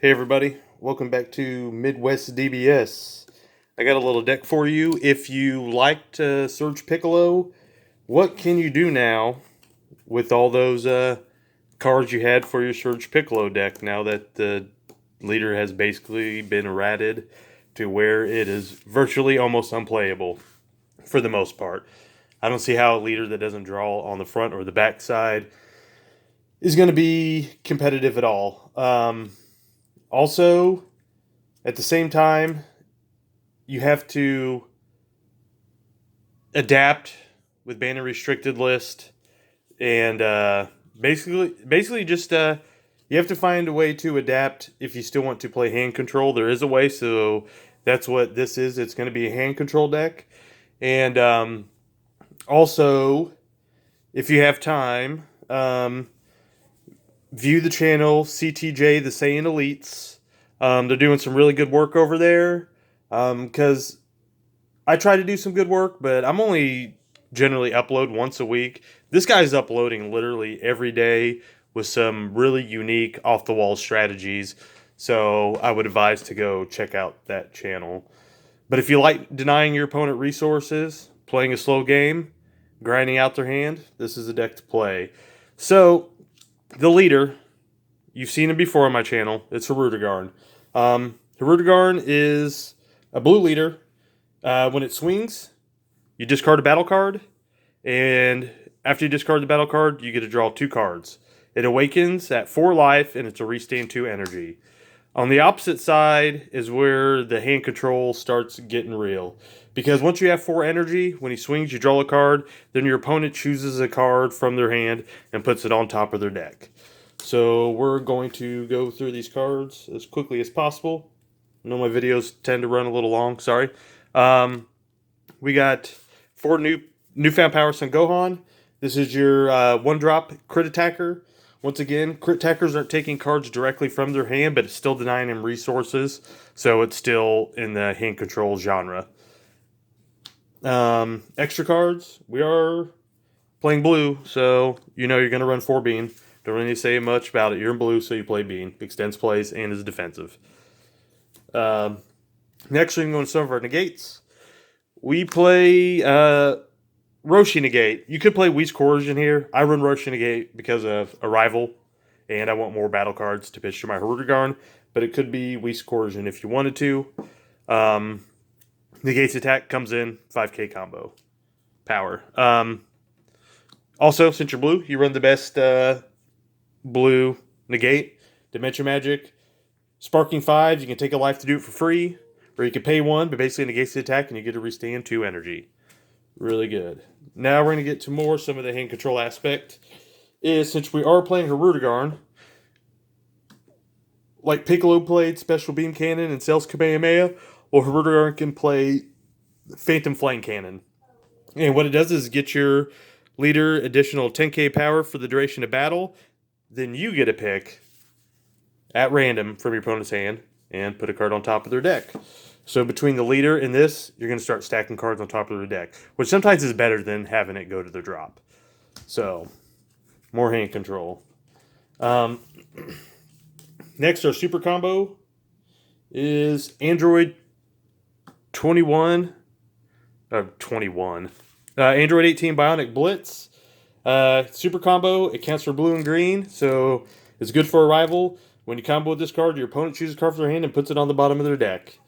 Hey everybody, welcome back to Midwest DBS. I got a little deck for you. If you like to search Piccolo, what can you do now with all those cards you had for your Surge Piccolo deck now that the leader has basically been errated to where it is virtually almost unplayable for the most part. I don't see how a leader that doesn't draw on the front or the back side is going to be competitive at all. Also, at the same time, you have to adapt with banner restricted list, and basically just you have to find a way to adapt if you still want to play hand control. There is a way, so that's what this is. It's going to be a hand control deck, and also if you have time, view the channel CTJ the Saiyan Elites. They're doing some really good work over there because I try to do some good work, but I'm only generally upload once a week. This guy's uploading literally every day with some really unique off-the-wall strategies. So I would advise to go check out that channel. But if you like denying your opponent resources, playing a slow game, grinding out their hand, this is a deck to play. So the leader, you've seen him before on my channel. It's Hirudegarn. Hirudegarn is a blue leader. When it swings, you discard a battle card, and after you discard the battle card, you get to draw 2 cards. It awakens at 4 life, and it's a restand 2 energy. On the opposite side is where the hand control starts getting real. Because once you have 4 energy, when he swings, you draw a card, then your opponent chooses a card from their hand and puts it on top of their deck. So we're going to go through these cards as quickly as possible. I know my videos tend to run a little long, sorry. We got 4 newfound power Son Gohan. This is your 1-drop crit attacker. Once again, crit attackers aren't taking cards directly from their hand, but it's still denying them resources, so it's still in the hand control genre. Extra cards, we are playing blue, so you know you're going to run 4 bean. Don't really need to say much about it. You're in blue, so you play bean. Extends plays and is defensive. Next, we can go into some of our negates. We play Roshi Negate. You could play Whis Coercion here. I run Roshi Negate because of Arrival, and I want more battle cards to pitch to my Hirudegarn, but it could be Whis Coercion if you wanted to. Negate's attack comes in, 5k combo. Power. Also, since you're blue, you run the best blue Negate. Dimension Magic. Sparking 5, you can take a life to do it for free, or you can pay 1, but basically negates the attack, and you get to restand 2 energy. Really good. Now we're going to get to some of the hand control aspect. Is since we are playing Hirudegarn, like Piccolo played Special Beam Cannon and Cells Kamehameha, or Hirudegarn can play Phantom Flame Cannon. And what it does is get your leader additional 10k power for the duration of battle. Then you get a pick at random from your opponent's hand and put a card on top of their deck. So between the leader and this, you're going to start stacking cards on top of their deck, which sometimes is better than having it go to the drop. So, more hand control. Next, our super combo is Android 21. Android 18 Bionic Blitz. Super combo, it counts for blue and green, so it's good for Arrival. When you combo with this card, your opponent chooses a card from their hand and puts it on the bottom of their deck.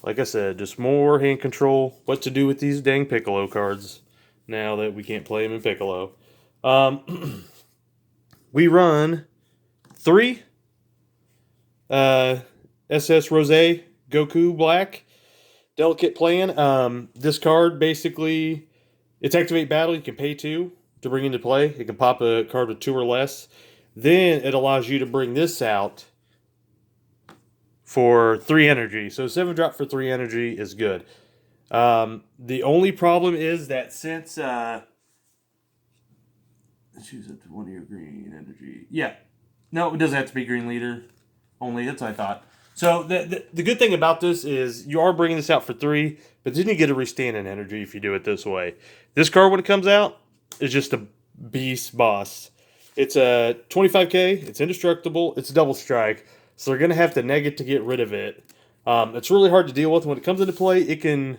Like I said, just more hand control. What to do with these dang Piccolo cards now that we can't play them in Piccolo. We run 3 SS Rose Goku Black. Delicate plan. This card basically, it's activate battle. You can pay 2 to bring into play. You can pop a card with 2 or less. Then it allows you to bring this out for 3 energy. So 7-drop for 3 energy is good. The only problem is that since choose up to 1 of your green energy. Yeah. No, it doesn't have to be green leader. Only, that's what I thought. So the good thing about this is you are bringing this out for 3, but then you get a restand in energy if you do it this way. This card, when it comes out, is just a beast boss. It's a 25k. It's indestructible. It's a double strike. So they're going to have to neg it to get rid of it. It's really hard to deal with. When it comes into play, it can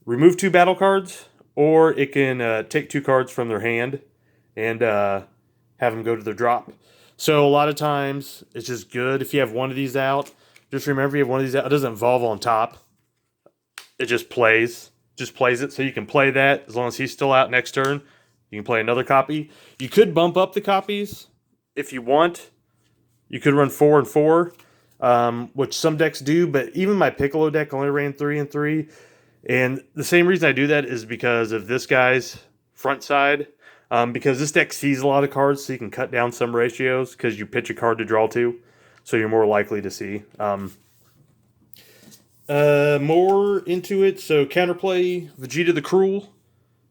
remove 2 battle cards, or it can take 2 cards from their hand and have them go to their drop. So a lot of times, it's just good if you have one of these out. Just remember, you have one of these out. It doesn't evolve on top. It just plays. Just plays it. So you can play that as long as he's still out next turn. You can play another copy. You could bump up the copies if you want. You could run 4 and 4, which some decks do, but even my Piccolo deck only ran 3 and 3. And the same reason I do that is because of this guy's front side. Because this deck sees a lot of cards, so you can cut down some ratios because you pitch a card to draw 2. So you're more likely to see. More into it. So counterplay, Vegeta the Cruel.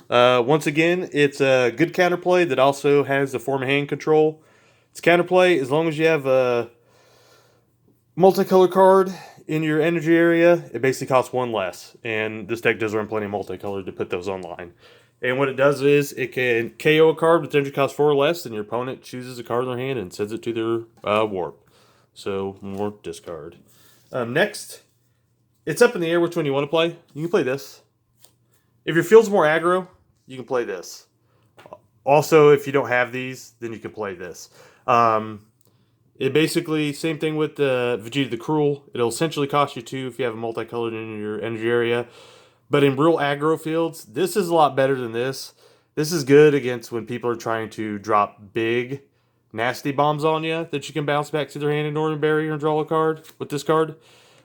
Once again, it's a good counterplay that also has a form of hand control. It's counterplay as long as you have a multicolor card in your energy area. It basically costs 1 less. And this deck does run plenty of multicolored to put those online. And what it does is it can KO a card with energy cost 4 or less, and your opponent chooses a card in their hand and sends it to their warp. So more discard. Next, it's up in the air which one you want to play. You can play this. If your field's more aggro, you can play this. Also, if you don't have these, then you can play this. It basically, same thing with the Vegeta the Cruel. It'll essentially cost you 2 if you have a multicolored in your energy area. But in real aggro fields, this is a lot better than this. This is good against when people are trying to drop big, nasty bombs on you that you can bounce back to their hand in Northern Barrier and draw a card with this card.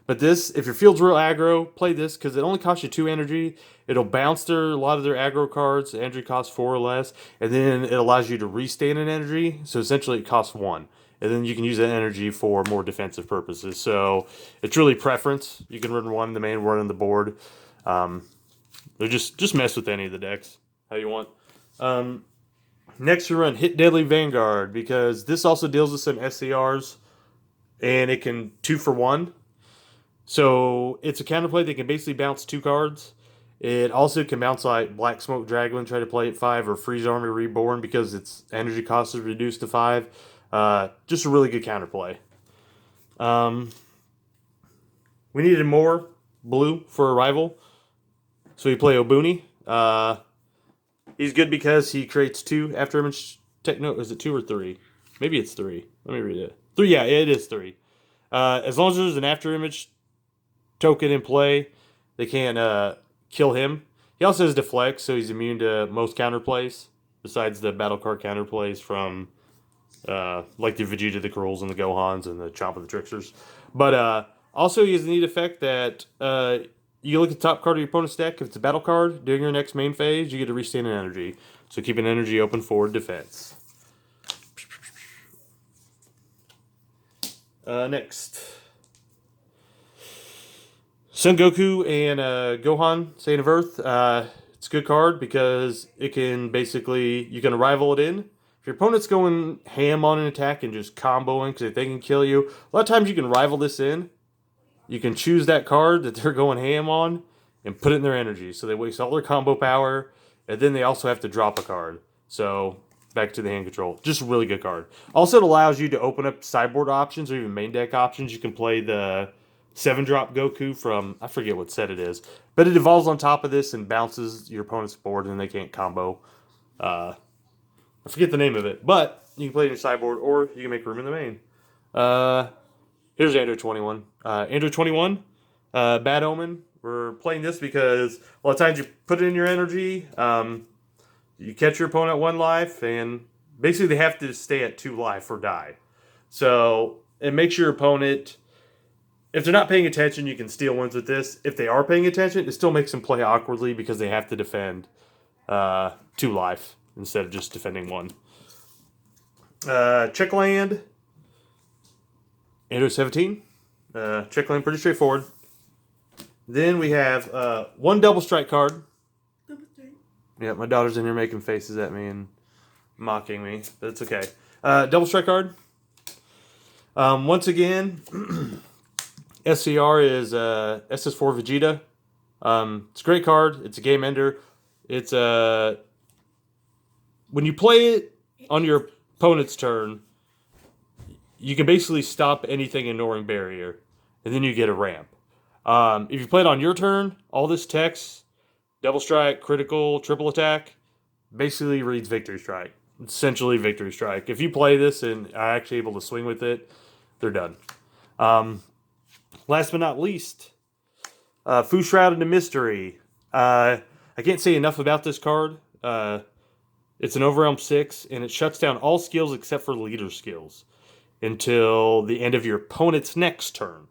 But this, if your field's real aggro, play this because it only costs you 2 energy. It'll bounce a lot of their aggro cards. The energy costs 4 or less. And then it allows you to restand an energy. So essentially it costs 1. And then you can use that energy for more defensive purposes. So it's really preference. You can run 1 in the main, 1 on the board. Or just mess with any of the decks how you want. Next, you run Hit Deadly Vanguard because this also deals with some SCRs. And it can 2 for 1. So it's a counterplay that can basically bounce 2 cards. It also can bounce like Black Smoke Dragon, try to play at 5, or Freeze Army Reborn because its energy cost is reduced to 5. Just a really good counterplay. We needed more blue for a rival. So we play Obuni. He's good because he creates 2 after image techno. Is it 2 or 3? Maybe it's 3. Let me read it. 3, yeah, it is 3. As long as there's an after image token in play, they can't kill him. He also has deflect, so he's immune to most counterplays, besides the battle card counterplays from like the Vegeta, the Cruels, and the Gohans, and the Chomp of the Tricksters. But also he has a neat effect that you look at the top card of your opponent's deck. If it's a battle card, during your next main phase, you get to restand an energy. So keep an energy open for defense. Next. Son Goku and Gohan, Saint of Earth. It's a good card because it can basically, you can rival it in. If your opponent's going ham on an attack and just comboing because they can kill you, a lot of times you can rival this in. You can choose that card that they're going ham on and put it in their energy. So they waste all their combo power, and then they also have to drop a card. So back to the hand control. Just a really good card. Also, it allows you to open up sideboard options or even main deck options. You can play the 7-drop Goku from, I forget what set it is. But it evolves on top of this and bounces your opponent's board and they can't combo. I forget the name of it. But you can play it in your sideboard or you can make room in the main. Here's Android 21. Android 21, Bad Omen. We're playing this because a lot of times you put it in your energy. You catch your opponent at 1 life. And basically they have to stay at 2 life or die. So it makes your opponent... If they're not paying attention, you can steal wins with this. If they are paying attention, it still makes them play awkwardly because they have to defend 2 life instead of just defending 1. Check land. Android 17. Check land, pretty straightforward. Then we have 1 double strike card. Double strike. Yeah, my daughter's in here making faces at me and mocking me, but it's okay. Double strike card. Once again... SCR is SS4 Vegeta. It's a great card. It's a game ender. It's when you play it on your opponent's turn, you can basically stop anything ignoring barrier, and then you get a ramp. If you play it on your turn, all this text, double strike, critical, triple attack, basically reads victory strike. Essentially victory strike. If you play this and are actually able to swing with it, they're done. Last but not least, Fu Shrouded in Mystery. I can't say enough about this card. It's an Overwhelm 6, and it shuts down all skills except for leader skills until the end of your opponent's next turn.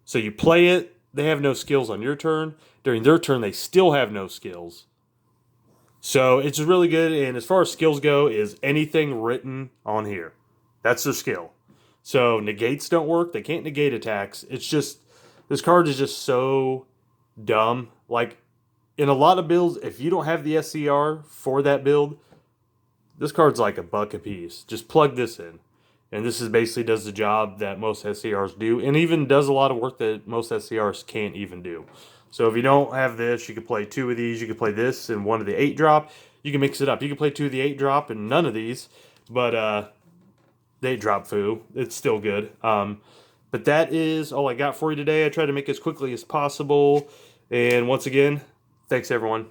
So you play it, they have no skills on your turn. During their turn, they still have no skills. So it's really good, and as far as skills go, is anything written on here. That's their skill. So negates don't work. They can't negate attacks. It's just, this card is just so dumb. Like, in a lot of builds, if you don't have the SCR for that build, this card's like $1 a piece. Just plug this in. And this is basically does the job that most SCRs do, and even does a lot of work that most SCRs can't even do. So if you don't have this, you can play 2 of these. You can play this and 1 of the 8-drop. You can mix it up. You can play 2 of the 8-drop and none of these. But the 8-drop foo, it's still good. But that is all I got for you today. I tried to make it as quickly as possible. And once again, thanks everyone.